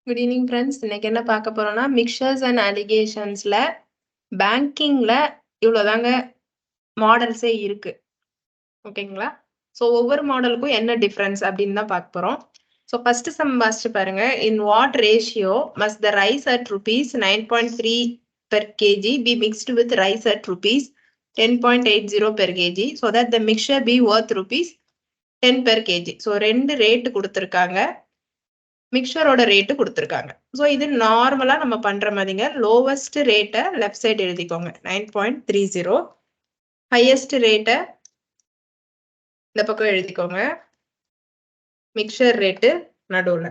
Good evening friends. இன்னைக்கு என்ன பார்க்க போறோம்னா மிக்சர்ஸ் அண்ட் அலிகேஷன்ஸ்ல பேங்கிங்ல இவ்வளோதாங்க மாடல்ஸே இருக்கு. ஓகேங்களா? ஸோ ஒவ்வொரு மாடலுக்கும் என்ன டிஃப்ரென்ஸ் அப்படின்னு தான் பார்க்க போறோம். ஸோ ஃபர்ஸ்ட் சம் வாசிச்சு பாருங்க. இன் what ratio must the rise at rupees 9.3 per kg be mixed with rice at rupees 10.80 per kg so that the mixture be worth rupees 10 per kg. So ரெண்டு rate கொடுத்துருக்காங்க, மிக்சரோட rate கொடுத்துருக்காங்க. So இது நார்மலா நம்ம பண்ற மாதிரிங்க. லோவஸ்ட் ரேட்டை left side எழுதிக்கோங்க 9.30, ஹையஸ்ட் ரேட்டை இந்த பக்கம் எழுதிக்கோங்க, மிக்சர் ரேட்டு நடுவுல.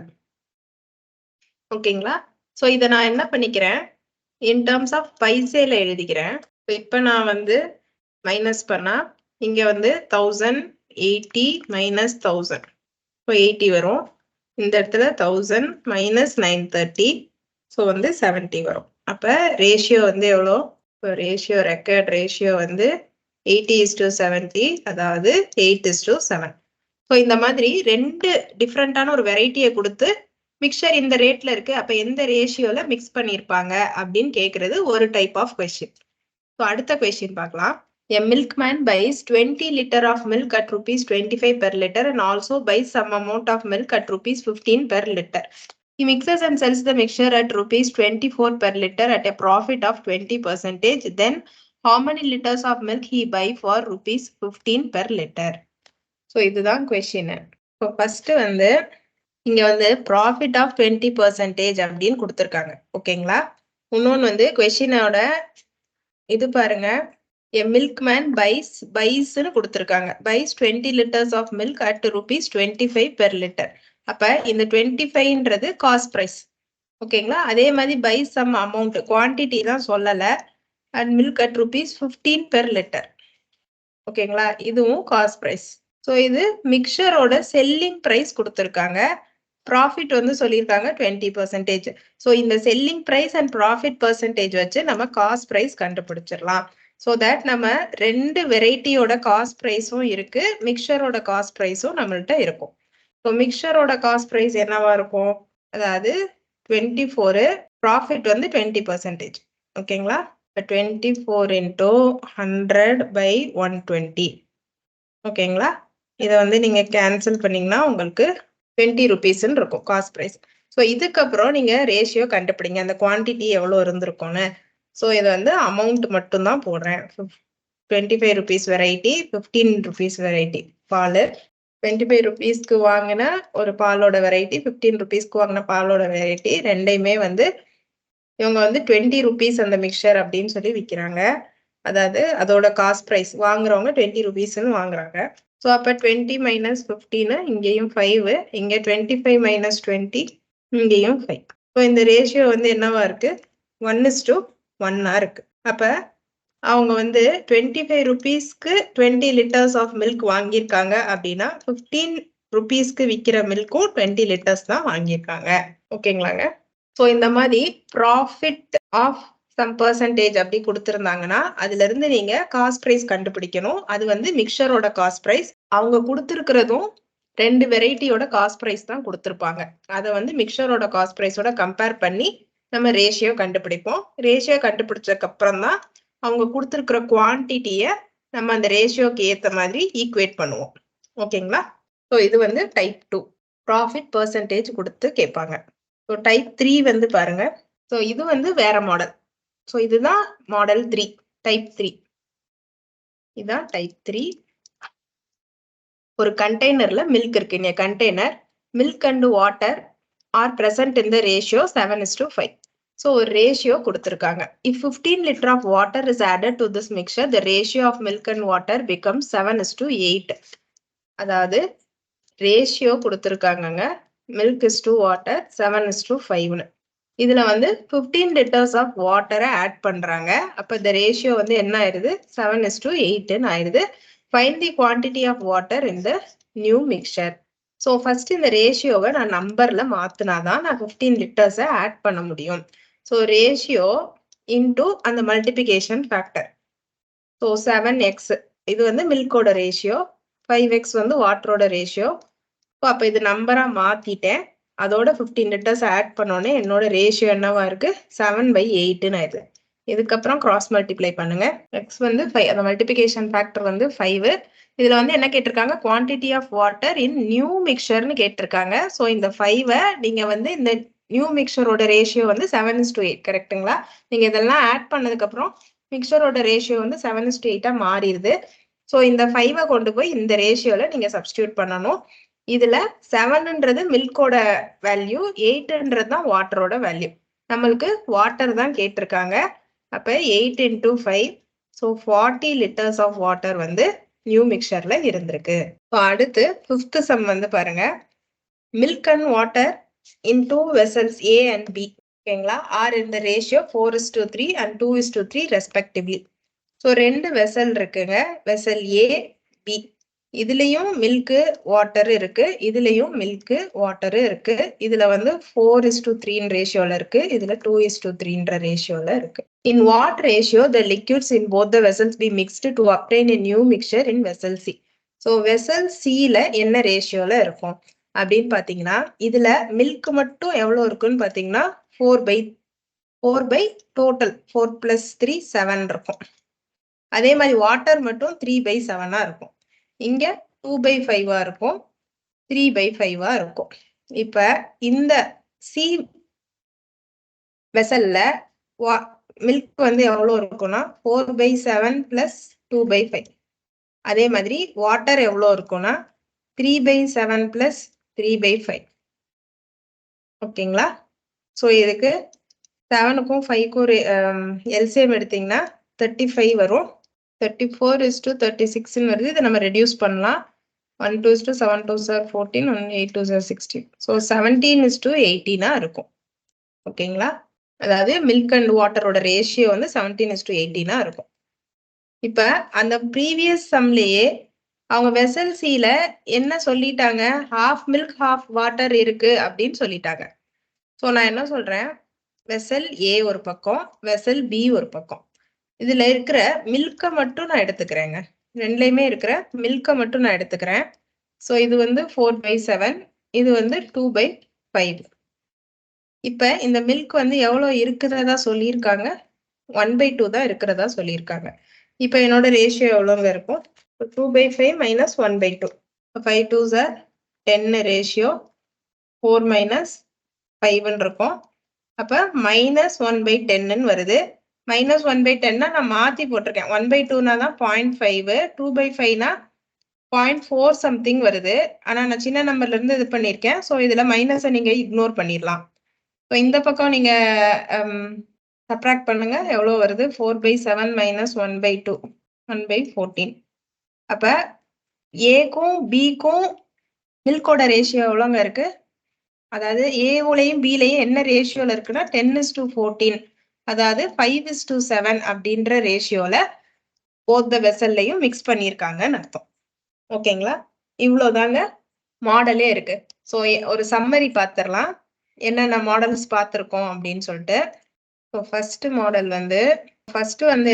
ஓகேங்களா? ஸோ இதை நான் என்ன பண்ணிக்கிறேன், இன் டர்ம்ஸ் ஆஃப் பைசேல எழுதிக்கிறேன். இப்போ நான் வந்து மைனஸ் பண்ணா இங்க வந்து 1080 மைனஸ் 1000, ஸோ 80 வரும். இந்த இடத்துல 1000 மைனஸ் 930, ஸோ வந்து 70 வரும். அப்போ ரேஷியோ வந்து எவ்வளோ? இப்போ ரேஷியோ ரெக்கார்ட் ரேஷியோ வந்து 80:70, அதாவது 8:7. ஸோ இந்த மாதிரி ரெண்டு டிஃப்ரெண்டான ஒரு வெரைட்டியை கொடுத்து மிக்சர் இந்த ரேட்ல இருக்கு, அப்போ எந்த ரேஷியோல மிக்ஸ் பண்ணியிருப்பாங்க அப்படின்னு கேட்கறது ஒரு டைப் ஆஃப் கொஸ்டின். ஸோ அடுத்த கொஸ்டின் பார்க்கலாம். A milkman buys 20 liter of milk at rupees 25 per liter and also buys some amount of milk at rupees 15 per liter. He mixes and sells the mixture at rupees 24 per liter at a profit of 20%. Then how many liters of milk he buy for rupees 15 per liter? So இதுதான் question. So first வந்து இங்க வந்து profit of 20% அப்படின்னு கொடுத்துருக்காங்க. ஓகேங்களா? இன்னொன்று வந்து கொஸ்டினோட இது பாருங்க, a milkman buysன்னு கொடுத்துருக்காங்க. buys 20 liters of milk at rupees 25 per liter. அப்ப இந்த 25ன்றது காஸ்ட் பிரைஸ். ஓகேங்களா? அதே மாதிரி buy some amount, குவான்டிட்டி தான் சொல்லல, and milk at rupees 15 per liter. ஓகேங்களா? இதுவும் காஸ்ட் பிரைஸ். ஸோ இது மிக்சரோட செல்லிங் பிரைஸ் கொடுத்துருக்காங்க, ப்ராஃபிட் வந்து சொல்லியிருக்காங்க 20%. ஸோ இந்த selling price and profit percentage வச்சு நம்ம காஸ்ட் பிரைஸ் கண்டுபிடிச்சிடலாம். ஸோ தட் நம்ம ரெண்டு வெரைட்டியோட காஸ்ட் ப்ரைஸும் இருக்கு, மிக்சரோட காஸ்ட் ப்ரைஸும் நம்மள்ட்ட இருக்கும். ஸோ மிக்சரோட காஸ்ட் ப்ரைஸ் என்னவா இருக்கும், அதாவது 24, ப்ராஃபிட் வந்து 20%. ஓகேங்களா? இப்போ 24 into 100/120. ஓகேங்களா? இதை வந்து நீங்க கேன்சல் பண்ணீங்கன்னா உங்களுக்கு 20 rupeesன்னு இருக்கும் காஸ்ட் ப்ரைஸ். ஸோ இதுக்கப்புறம் நீங்க ரேஷியோ கண்டுபிடிங்க, அந்த குவான்டிட்டி எவ்வளோ இருந்திருக்கும்னு. ஸோ இதை வந்து அமௌண்ட் மட்டும்தான் போடுறேன். 25 rupees வெரைட்டி, 15 rupees வெரைட்டி பால். 25 rupeesக்கு வாங்கின ஒரு பாலோட வெரைட்டி, 15 rupeesக்கு வாங்கின பாலோட வெரைட்டி, ரெண்டையுமே வந்து இவங்க வந்து 20 rupees அந்த மிக்சர் அப்படின்னு சொல்லி விற்கிறாங்க. அதாவது அதோட காஸ்ட் ப்ரைஸ் வாங்குறவங்க 20 rupeesன்னு வாங்குறாங்க. ஸோ அப்போ 20 மைனஸ் 15, இங்கேயும் 5, இங்கே 25 மைனஸ் 20, இங்கேயும் 5. ஸோ இந்த ரேஷியோ வந்து என்னவா இருக்கு, 1:1 இருக்கு. அப்போ அவங்க வந்து 25 rupeesக்கு 20 liters ஆஃப் மில்க் வாங்கியிருக்காங்க அப்படின்னா 15 rupeesக்கு விற்கிற மில்க்கும் 20 liters தான் வாங்கியிருக்காங்க. ஓகேங்களாங்க? ஸோ இந்த மாதிரி ப்ராஃபிட் ஆஃப் சம் பர்சன்டேஜ் அப்படி கொடுத்துருந்தாங்கன்னா அதுல இருந்து நீங்க காஸ்ட் ப்ரைஸ் கண்டுபிடிக்கணும். அது வந்து மிக்சரோட காஸ்ட் ப்ரைஸ். அவங்க கொடுத்துருக்கிறதும் ரெண்டு வெரைட்டியோட காஸ்ட் ப்ரைஸ் தான் கொடுத்துருப்பாங்க. அதை வந்து மிக்சரோட காஸ்ட் ப்ரைஸோட கம்பேர் பண்ணி நம்ம ரேஷியோ கண்டுபிடிப்போம். ரேஷியோ கண்டுபிடிச்சதுக்கு அப்புறம் தான் அவங்க கொடுத்துருக்கிற குவான்டிட்டியை நம்ம அந்த ரேஷியோக்கு ஏற்ற மாதிரி ஈக்குவேட் பண்ணுவோம். ஓகேங்களா? ஸோ இது வந்து டைப் 2 ப்ராஃபிட் பர்சன்டேஜ் கொடுத்து கேட்பாங்க. ஸோ டைப் 3 வந்து பாருங்க. ஸோ இது வந்து வேற மாடல். ஸோ இதுதான் மாடல் 3, டைப் 3. இதுதான் டைப் 3. ஒரு கண்டெய்னர்ல மில்க் இருக்கு. இந்த container milk and water are present in the ratio 7:5. So ஒரு ரேஷியோ கொடுத்துருக்காங்க. if 15 liter of water is added to this mixture, the ratio of milk and water becomes 7:8. அதாவது ratio கொடுத்துருக்காங்க, milk is to water 7:5ன்னு. இதுல வந்து 15 liters of வாட்டரை add பண்றாங்க. அப்ப இந்த ரேஷியோ வந்து என்ன ஆயிருது, 7:8ன்னு ஆயிருது. Find the quantity of water in the new mixture. So first இந்த ரேஷியோவை நான் நம்பர்ல மாத்தினாதான் நான் 15 லிட்டர்ஸை ஆட் பண்ண முடியும். ஸோ ரேஷியோ இன்டூ அந்த மல்டிபிகேஷன் ஃபேக்டர். ஸோ 7x இது வந்து மில்கோட ரேஷியோ, 5x வந்து வாட்டரோட ரேஷியோ. ஸோ அப்போ இது நம்பரா மாத்திட்டேன். அதோட 15 லிட்டர்ஸ் ஆட் பண்ணோன்னே என்னோட ரேஷியோ என்னவா இருக்கு 7/8ன்னு ஆயிடுது. இதுக்கப்புறம் கிராஸ் மல்டிப்ளை பண்ணுங்க. எக்ஸ் வந்து 5, அந்த மல்டிபிகேஷன் ஃபேக்டர் வந்து 5. இதுல வந்து என்ன கேட்டிருக்காங்க, quantity of water in new மிக்சர்னு கேட்டிருக்காங்க. ஸோ இந்த 5 நீங்க வந்து இந்த நியூ மிக்சரோட ரேஷியோ வந்து 7:8 கரெக்டுங்களா? நீங்க இதெல்லாம் ஆட் பண்ணதுக்கு அப்புறம் மிக்சரோட ரேஷியோ வந்து 7:8 மாறிடுது. ஸோ இந்த 5 கொண்டு போய் இந்த ரேஷியோல நீங்க சப்ஸ்டியூட் பண்ணணும். இதுல 7ன்றது மில்கோட வேல்யூ, 8ன்றது தான் வாட்டரோட வேல்யூ. நம்மளுக்கு வாட்டர் தான் கேட்டிருக்காங்க. அப்ப 8 × 5, ஸோ 40 லிட்டர்ஸ் ஆஃப் வாட்டர் வந்து நியூ மிக்சர்ல இருந்திருக்கு. அடுத்து 5th சம் வந்து பாருங்க, milk and water in 2 vessels A and B, ஓகேங்களா, ஆர் இந்த ratio 4:3 and 2:3 respectively. So 2 vessel இருக்குங்க, வெசல் A, B. இதுலயும் மில்க் வாட்டர் இருக்கு, இதுலயும் மில்க் வாட்டர் இருக்கு. இதுல வந்து 4:3 ரேஷியோல இருக்கு, இதுல 2:3 ரேஷியோல இருக்கு. In what ratio the liquids in both the vessels be mixed to obtain a new mixture in vessel C. So vessel Cல என்ன ரேஷியோல இருக்கும் அப்படின்னு பாத்தீங்கன்னா, இதுல மில்க் மட்டும் எவ்வளவு இருக்குன்னு பாத்தீங்கன்னா 4/4 டோட்டல் 4 + 3 7 இருக்கும். அதே மாதிரி வாட்டர் மட்டும் 3/7 இருக்கும். இங்க 2/5 இருக்கும், 3/5 இருக்கும். இப்ப இந்த சி வெசல்ல மில்க் வந்து எவ்வளவு இருக்கும்னா 4/7 + 2/5. அதே மாதிரி வாட்டர் எவ்வளவு இருக்கும்னா 3/7 + 3/5. ஓகேங்களா? ஸோ இதுக்கு 7க்கும் 5க்கும் எல்சிஎம் எடுத்தீங்கன்னா 35 வரும். 34:36 வருது. இதை நம்ம ரெடியூஸ் பண்ணலாம். 1 2 7 2 14, 1 8 2 16. ஸோ 17:18 இருக்கும். ஓகேங்களா? அதாவது மில்க் அண்ட் வாட்டரோட ரேஷியோ வந்து 17:18 இருக்கும். இப்ப அந்த ப்ரீவியஸ் சம்லயே அவங்க வெசல் சில என்ன சொல்லிட்டாங்க, ஹாஃப் மில்க் ஹாஃப் வாட்டர் இருக்கு அப்படின்னு சொல்லிட்டாங்க. ஸோ நான் என்ன சொல்றேன், வெசல் ஏ ஒரு பக்கம், வெசல் பி ஒரு பக்கம். இதுல இருக்கிற மில்கை மட்டும் நான் எடுத்துக்கிறேங்க. ரெண்டுலயுமே இருக்கிற மில்கை மட்டும் நான் எடுத்துக்கிறேன். ஸோ இது வந்து 4/7, இது வந்து 2/5. இப்ப இந்த மில்க் வந்து எவ்வளவு இருக்கிறதா சொல்லியிருக்காங்க, 1/2 தான் இருக்கிறதா சொல்லியிருக்காங்க. இப்ப என்னோட ரேஷியோ எவ்வளவுங்க இருக்கும், 2/5 - 1/2. 5 2s are 10 ரேஷியோ 4 - 5 இருக்கும். அப்ப -1/10 வருது. -1/10 நான் மாத்தி போட்டிருக்கேன். 1/2 தான் 0.5, 2/5 0.4 சம்திங் வருது. ஆனா நான் சின்ன நம்பர்ல இருந்து இது பண்ணிருக்கேன். ஸோ இதுல மைனஸை நீங்க இக்னோர் பண்ணிடலாம். ஸோ இந்த பக்கம் நீங்க சப்ராக்ட் பண்ணுங்க, எவ்வளவு வருது, 4/7 - 1/2, 1/14. அப்ப ஏக்கும் பிக்கும் மில்கோட ரேஷியோ எவ்வளோங்க இருக்கு, அதாவது ஏவுலையும் பிலையும் என்ன ரேஷியோல இருக்குன்னா 10:14, அதாவது 5:7 அப்படின்ற ரேஷியோல போத் த வெசல்லையும் மிக்ஸ் பண்ணியிருக்காங்கன்னு அர்த்தம். ஓகேங்களா? இவ்வளவுதாங்க மாடலே இருக்கு. ஸோ ஒரு சம்மரி பார்த்துடலாம், என்னென்ன மாடல்ஸ் பார்த்துருக்கோம் அப்படின்னு சொல்லிட்டு. ஸோ ஃபர்ஸ்ட் மாடல் வந்து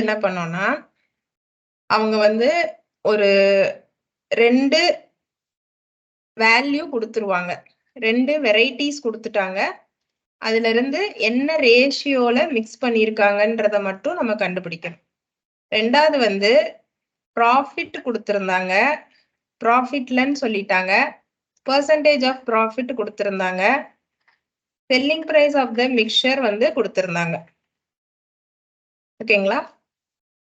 என்ன பண்ணோம்னா, அவங்க வந்து ஒரு 2 வேல்யூ கொடுத்துருவாங்க, 2 வெரைட்டிஸ் கொடுத்துட்டாங்க. அதுல இருந்து என்ன ரேஷியோல மிக்ஸ் பண்ணியிருக்காங்கன்றத மட்டும் நம்ம கண்டுபிடிக்கணும். ரெண்டாவது வந்து ப்ராஃபிட் கொடுத்துருந்தாங்க, ப்ராஃபிட்லன்னு சொல்லிட்டாங்க, பெர்சன்டேஜ் ஆஃப் ப்ராஃபிட் கொடுத்துருந்தாங்க, selling price of the mixture வந்து கொடுத்துருந்தாங்க. ஓகேங்களா?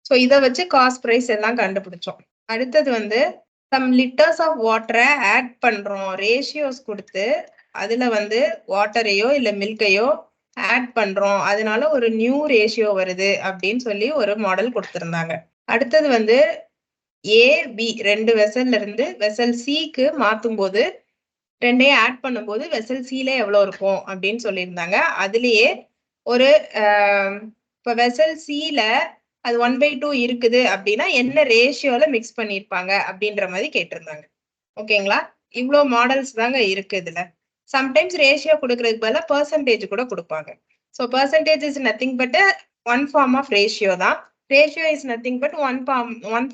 ஸோ இதை வச்சு காஸ்ட் பிரைஸ் எல்லாம் கண்டுபிடிச்சோம். அடுத்தது வந்து சம் லிட்டர்ஸ் ஆஃப் வாட்டரை ஆட் பண்றோம், ரேஷியோஸ் கொடுத்து அதுல வந்து வாட்டரையோ இல்ல மில்கையோ ஆட் பண்றோம், அதனால ஒரு நியூ ரேஷியோ வருது அப்படின்னு சொல்லி ஒரு மாடல் கொடுத்திருந்தாங்க. அடுத்தது வந்து ஏ பி 2 வெசல்ல இருந்து வெசல் சிக்கு மாத்தும் போது 2ஐயும் ஆட் பண்ணும்போது வெசல் சில எவ்வளவு இருக்கும் அப்படின்னு சொல்லியிருந்தாங்க. அதுலயே ஒரு இப்ப வெசல் சில அது 1/2 இருக்குது அப்படின்னா என்ன ரேஷியோல மிக்ஸ் பண்ணிருப்பாங்க அப்படின்ற மாதிரி கேட்டிருந்தாங்க. ஓகேங்களா? இவ்வளவு மாடல்ஸ் தாங்க இருக்கு இதுல. சம்டைம்ஸ் ரேஷியோ கொடுக்கறதுக்கு பதிலா பெர்சன்டேஜ் கூட கொடுப்பாங்க. So percentage is nothing but one form of ratio தான். Ratio is nothing but one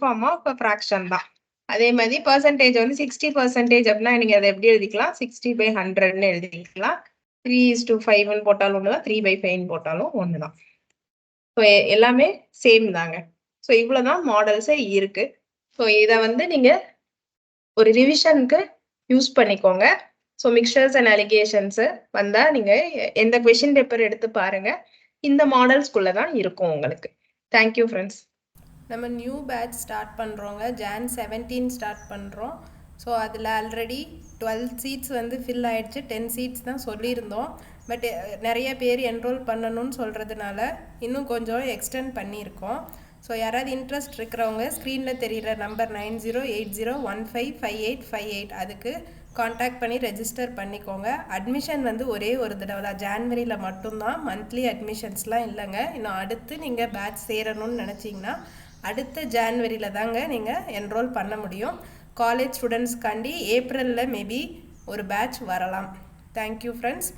form of fraction தான். அதே மாதிரி பர்சன்டேஜ் வந்து 60% அப்படின்னா நீங்க அதை எப்படி எழுதிக்கலாம் 60/100ன்னு எழுதிக்கலாம் 3:5ன்னு போட்டாலும் ஒண்ணுதான் 3/5ன்னு போட்டாலும் ஒண்ணுதான். ஸோ எல்லாமே சேம் தாங்க. ஸோ இவ்வளவுதான் மாடல்ஸே இருக்கு. ஸோ இதை வந்து நீங்க ஒரு ரிவிஷனுக்கு யூஸ் பண்ணிக்கோங்க. ஸோ மிக்சர்ஸ் அண்ட் அலிகேஷன்ஸ் வந்தா நீங்க எந்த கொஸ்டின் பேப்பர் எடுத்து பாருங்க. இந்த மாடல்ஸ்குள்ள தான் இருக்கும் உங்களுக்கு. Thank you friends. நம்ம நியூ பேட்ச் ஸ்டார்ட் பண்ணுறோங்க. Jan 17 ஸ்டார்ட் பண்ணுறோம். ஸோ அதில் ஆல்ரெடி 12 சீட்ஸ் வந்து ஃபில் ஆகிடுச்சு. 10 சீட்ஸ் தான் சொல்லியிருந்தோம். பட் நிறைய பேர் என்ரோல் பண்ணணும்னு சொல்கிறதுனால இன்னும் கொஞ்சம் எக்ஸ்டெண்ட் பண்ணியிருக்கோம். ஸோ யாராவது இன்ட்ரெஸ்ட் இருக்கிறவங்க ஸ்க்ரீனில் தெரிகிற நம்பர் 9080155858 அதுக்கு காண்டாக்ட் பண்ணி ரெஜிஸ்டர் பண்ணிக்கோங்க. அட்மிஷன் வந்து ஒரே ஒரு தடவை தான், ஜான்வரியில் மட்டும்தான். மந்த்லி அட்மிஷன்ஸ்லாம் இல்லைங்க. இன்னும் அடுத்து நீங்கள் பேட்ச் சேரணும்னு நினச்சிங்கன்னா அடுத்த ஜான்வரியில் தாங்க நீங்கள் என்ரோல் பண்ண முடியும். காலேஜ் ஸ்டூடெண்ட்ஸ்க்காண்டி ஏப்ரலில் மேபி ஒரு பேட்ச் வரலாம். Thank you friends.